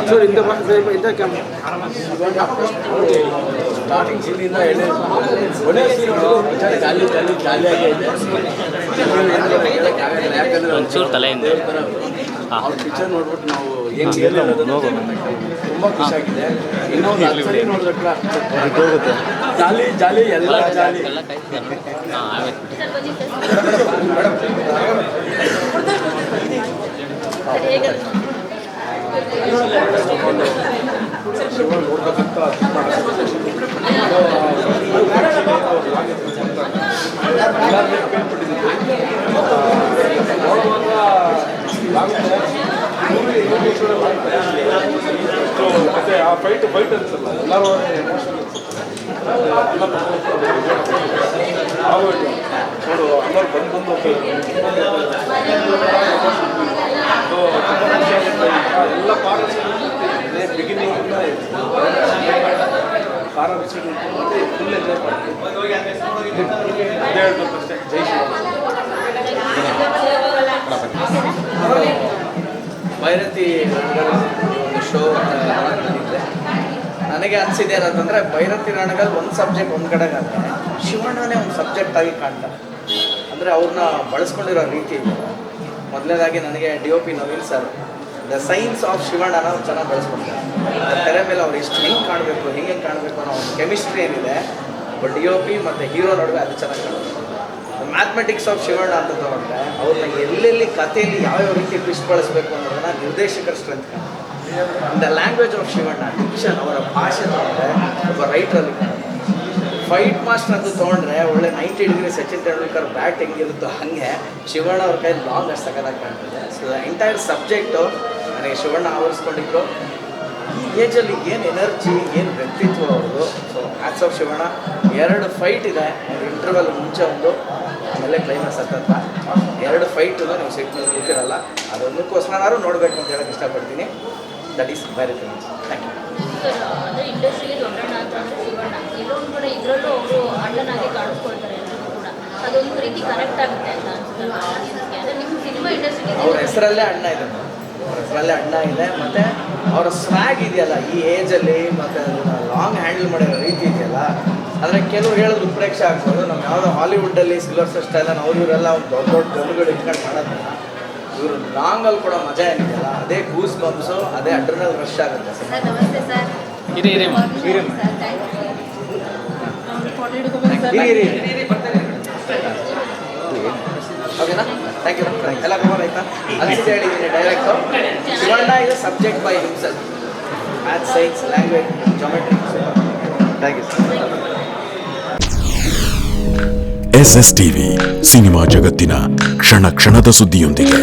Sir ಇಂದ starting ಸೀನಿಂದ ಒಳ್ಳೆ ಸೀನು ಜಾಲಿಯಾಗಿ ಇದೆ. ಯಾಕಂದರೆ ಒಂಚೂರು ತಲೆಯಿಂದ ಅವ್ರ ಪಿಕ್ಚರ್ ನೋಡ್ಬಿಟ್ಟು ನಾವು ಹೆಂಗೆ ತುಂಬ ಖುಷಿ ಆಗಿದೆ. ಇನ್ನೊಂದು 10 ಸರಿ ನೋಡಿದ್ರೆ ಜಾಲಿ ಜಾಲಿ ಎಲ್ಲ ಜಾಲಿ. ಎಲ್ಲ ಕಾಯ್ತಿದ್ದಾರೆ. ಹಾಂ ಆಯ್ತು. ಮತ್ತೆ ಆ ಫೈಟ್ ಅನ್ಸಲ್ಲ ಎಲ್ಲರೂ ಆಗೋಯ್ತು ನೋಡು ಎಲ್ಲರೂ ಬಂದು ಎಲ್ಲ ಪಾರ್ಟ್ಸ್ ಬಿಗಿನಿಂಗ್ ಕಾರಣ ಮತ್ತೆ ಫುಲ್ ಎಂಜಾಯ್ ಮಾಡ್ತೀವಿ. ಅದೇ ಹೇಳ್ಬೇಕಷ್ಟೇ. ಜೈ ಭೈರತಿ ಒಂದು ಶೋ ಇದೆ. ನನಗೆ ಅನಿಸಿದೆ ಏನಂತಂದರೆ ಭೈರತಿ ರಣಗಲ್ ಒಂದು ಸಬ್ಜೆಕ್ಟ್ ಒಂದು ಕಡೆಗೆ ಆದರೆ ಶಿವಣ್ಣನೇ ಒಂದು ಸಬ್ಜೆಕ್ಟ್ ಆಗಿ ಕಾಣ್ತಾರೆ. ಅಂದರೆ ಅವ್ರನ್ನ ಬಳಸ್ಕೊಂಡಿರೋ ರೀತಿ ಇದೆ. ಮೊದಲನೇದಾಗಿ ನನಗೆ DOP Naveen sir the science of ಶಿವಣ್ಣನ ಚೆನ್ನಾಗಿ ಬಳಸ್ಕೊಡ್ತಾರೆ. ತೆರೆ ಮೇಲೆ ಅವ್ರು ಎಷ್ಟು ಹೆಂಗೆ ಕಾಣಬೇಕು ಹೆಂಗೆ ಕಾಣಬೇಕು ಅನ್ನೋ ಒಂದು ಕೆಮಿಸ್ಟ್ರಿ ಏನಿದೆ DOP ಮತ್ತು ಹೀರೋ ನಡುವೆ ಅದು ಚೆನ್ನಾಗಿ ಕಾಣುತ್ತೆ. ಮ್ಯಾಥಮೆಟಿಕ್ಸ್ ಆಫ್ ಶಿವಣ್ಣ ಅಂತ ತಗೊಂಡ್ರೆ ಅವ್ರನ್ನ ಎಲ್ಲೆಲ್ಲಿ ಕಥೆಯಲ್ಲಿ ಯಾವ್ಯಾವ ರೀತಿ ಟ್ವಿಸ್ಟ್ ಬಳಸಬೇಕು ಅನ್ನೋದನ್ನು ನಿರ್ದೇಶಕರ ಸ್ಟ್ರೆಂತ್ ಕಾಣುತ್ತೆ. The language of Shivanna diction ಅವರ ಭಾಷೆ ತಗೊಂಡ್ರೆ ಒಬ್ಬ ರೈಟ್ರಲ್ಲಿ ಕಾಣುತ್ತೆ. ಫೈಟ್ ಮಾಸ್ಟರ್ ಅಂತ ತೊಗೊಂಡ್ರೆ ಒಳ್ಳೆ 90 ಡಿಗ್ರಿ ಸಚಿನ್ ತೆಂಡೂಲ್ಕರ್ ಬ್ಯಾಟ್ ಹೆಂಗಿರುತ್ತೋ ಹಾಗೆ ಶಿವಣ್ಣ ಅವ್ರ ಕೈ ಲಾಂಗ್ ಅಷ್ಟು ಸಕ್ಕದಾಗಿ ಕಾಣ್ತದೆ. ಸೊ ಎಂಟೈರ್ ಸಬ್ಜೆಕ್ಟು ನನಗೆ ಶಿವಣ್ಣ ಆವರಿಸ್ಕೊಂಡಿದ್ರು. ಈ ಏಜಲ್ಲಿ ಏನು ಎನರ್ಜಿ ಏನು ವ್ಯಕ್ತಿತ್ವ ಅವ್ರದ್ದು. So hats off Shivanna. 2 fight ಇದೆ. ಇಂಟರ್ವಲ್ ಮುಂಚೆ ಒಂದು ಆಮೇಲೆ ಕ್ಲೈಮ್ಯಾಕ್ಸ್ ಹತ್ತತ್ತ 2 ಫೈಟು ನೀವು ಸೆಟ್ನಲ್ಲಿ ಗೊತ್ತಿರಲ್ಲ. ಅದೊಂದಕ್ಕೋಸ್ಕರ ನೋಡಬೇಕು ಅಂತ ಹೇಳಕ್ಕೆ ಇಷ್ಟಪಡ್ತೀನಿ. That is Bhairathi. Thank you. ಅಂದರೆ ಇಂಡಸ್ಟ್ರಿಗೆ ದೊಡ್ಡಣ್ಣ ಅಂತ ಅಂದರೆ ಶಿವಣ್ಣ ಇಲ್ಲೊಂದು ಕೂಡ ಇದರಲ್ಲೂ ಅವರು ಅಣ್ಣನಾಗಿ ಕಾಣಿಸ್ಕೊಳ್ತಾರೆ ಎಲ್ಲರೂ ಕೂಡ. ಅದೊಂದು ರೀತಿ ಕನೆಕ್ಟ್ ಆಗುತ್ತೆ ಅಂತ ಅನ್ಸುತ್ತೆ ಆಡಿಯನ್ಸ್ಗೆ. ಅಂದರೆ ನಿಮ್ಮ ಸಿನಿಮಾ ಇಂಡಸ್ಟ್ರಿಗೆ ಅವ್ರ ಹೆಸರಲ್ಲೇ ಅಣ್ಣ ಇದೆ. ಅವ್ರ ಹೆಸರಲ್ಲೇ ಅಣ್ಣ ಇದೆ. ಮತ್ತು ಅವರ ಸ್ವ್ಯಾಗ್ ಇದೆಯಲ್ಲ ಈ ಏಜಲ್ಲಿ, ಮತ್ತು ಅದನ್ನು ಲಾಂಗ್ ಹ್ಯಾಂಡಲ್ ಮಾಡಿರೋ ರೀತಿ ಇದೆಯಲ್ಲ. ಅಂದರೆ ಕೆಲವ್ರು ಹೇಳಿದ್ರು ಉತ್ಪ್ರೇಕ್ಷೆ ಆಗ್ಬೋದು. ನಮ್ಮ ಯಾವುದೋ ಹಾಲಿವುಡ್ಡಲ್ಲಿ ಸಿಲ್ವರ್ ಸ್ಟೈಲನ್ನು ಅವ್ರು ಇವರೆಲ್ಲ ಒಂದು ದೊಡ್ಡ ದೊಡ್ಡ ಗನ್ನುಗಳು ಇಟ್ಕೊಂಡು ಮಾಡೋದನ್ನ ಇವರು ಲಾಂಗಲ್ಲಿ ಕೂಡ ಮಜಾ ಏನಿದೆಯಲ್ಲ ಅದೇ ಗೂಸ್ ಬಂಪ್ಸು, ಅದೇ ಅಡ್ರಿನಲ್ ರಶ್ ಆಗುತ್ತೆ. ಸರ್ ನಮಸ್ತೆ ಸರ್. ಓಕೆನಾ? Thank you. ಎಲ್ಲ ಕವರ್ ಆಯ್ತಾ? ಅನಿಸಿದೆ ಹೇಳಿದ್ದೀನಿ direct. Shivanna is a subject by himself. Math, science, language, geometry. Thank you, sir. SS TV cinema ಜಗತ್ತಿನ ಕ್ಷಣ ಕ್ಷಣದ ಸುದ್ದಿಯೊಂದಿಗೆ.